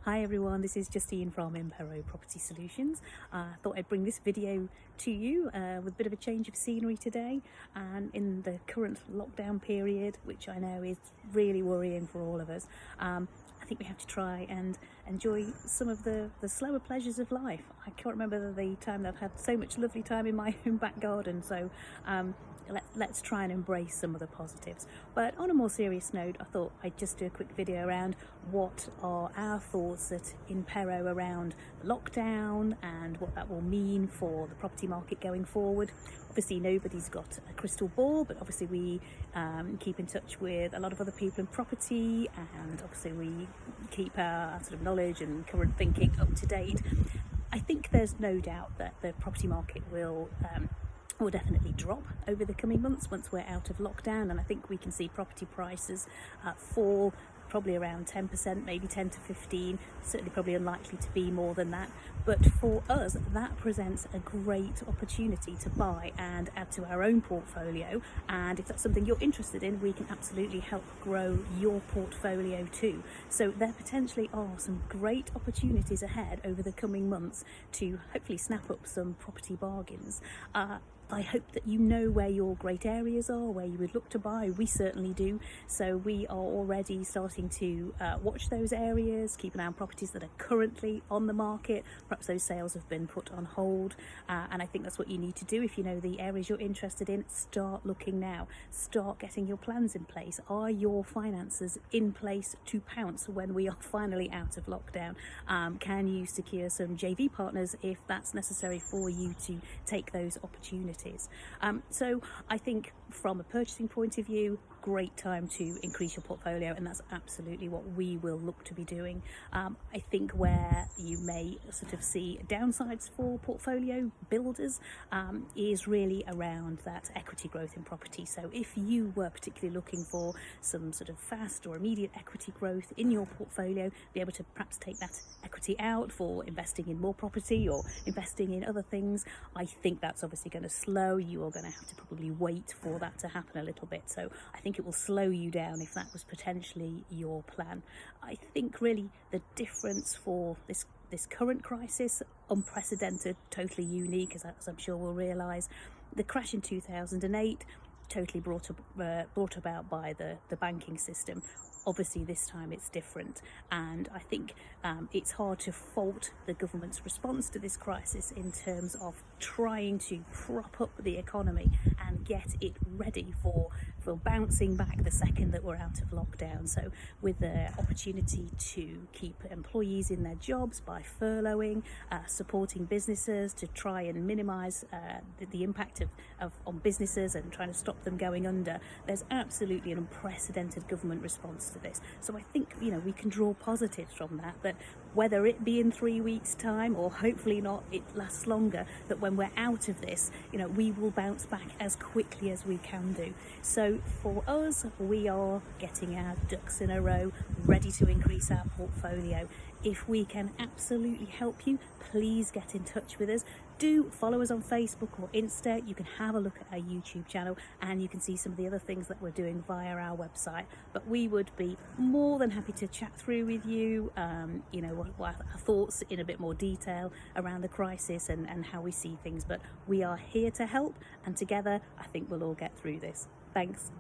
Hi everyone, this is Justine from Impero Property Solutions. I thought I'd bring this video to you with a bit of a change of scenery today, and in the current lockdown period, which I know is really worrying for all of us. I think we have to try and enjoy some of the slower pleasures of life. I can't remember the time that I've had so much lovely time in my own back garden, so let's try and embrace some of the positives. But on a more serious note, I thought I'd just do a quick video around what are our thoughts at Impero around lockdown and what that will mean for the property market going forward. Obviously nobody's got a crystal ball, but obviously we keep in touch with a lot of other people in property, and obviously we keep our sort of knowledge and current thinking up to date. I think there's no doubt that the property market will definitely drop over the coming months once we're out of lockdown, and I think we can see property prices fall probably around 10%, maybe 10 to 15, certainly probably unlikely to be more than that. But for us, that presents a great opportunity to buy and add to our own portfolio, and if that's something you're interested in, we can absolutely help grow your portfolio too. So there potentially are some great opportunities ahead over the coming months to hopefully snap up some property bargains. I hope that you know where your great areas are, where you would look to buy. We certainly do. So we are already starting to watch those areas, keep an eye on properties that are currently on the market. Perhaps those sales have been put on hold. And I think that's what you need to do. If you know the areas you're interested in, start looking now. Start getting your plans in place. Are your finances in place to pounce when we are finally out of lockdown? Can you secure some JV partners if that's necessary for you to take those opportunities? So I think from a purchasing point of view, great time to increase your portfolio, and that's absolutely what we will look to be doing. I think where you may sort of see downsides for portfolio builders is really around that equity growth in property. So if you were particularly looking for some sort of fast or immediate equity growth in your portfolio, be able to perhaps take that equity out for investing in more property or investing in other things, I think that's obviously going to slow. You are going to have to probably wait for that to happen a little bit. So I think it will slow you down if that was potentially your plan. I think really the difference for this current crisis, unprecedented, totally unique, as I'm sure we'll realise. The crash in 2008, totally brought about by the banking system. Obviously this time it's different, and I think it's hard to fault the government's response to this crisis in terms of trying to prop up the economy and get it ready for bouncing back the second that we're out of lockdown. So with the opportunity to keep employees in their jobs by furloughing, supporting businesses to try and minimise the impact on businesses and trying to stop them going under, there's absolutely an unprecedented government response to this. So I think, you know, we can draw positives from that whether it be in 3 weeks time or hopefully not, it lasts longer, that when we're out of this, you know, we will bounce back as quickly as we can do. So for us, we are getting our ducks in a row, ready to increase our portfolio. If we can absolutely help you, please get in touch with us. Do follow us on Facebook or Insta. You can have a look at our YouTube channel, and you can see some of the other things that we're doing via our website. But we would be more than happy to chat through with you, you know, what our thoughts in a bit more detail around the crisis and how we see things. But we are here to help, and together I think we'll all get through this. Thanks.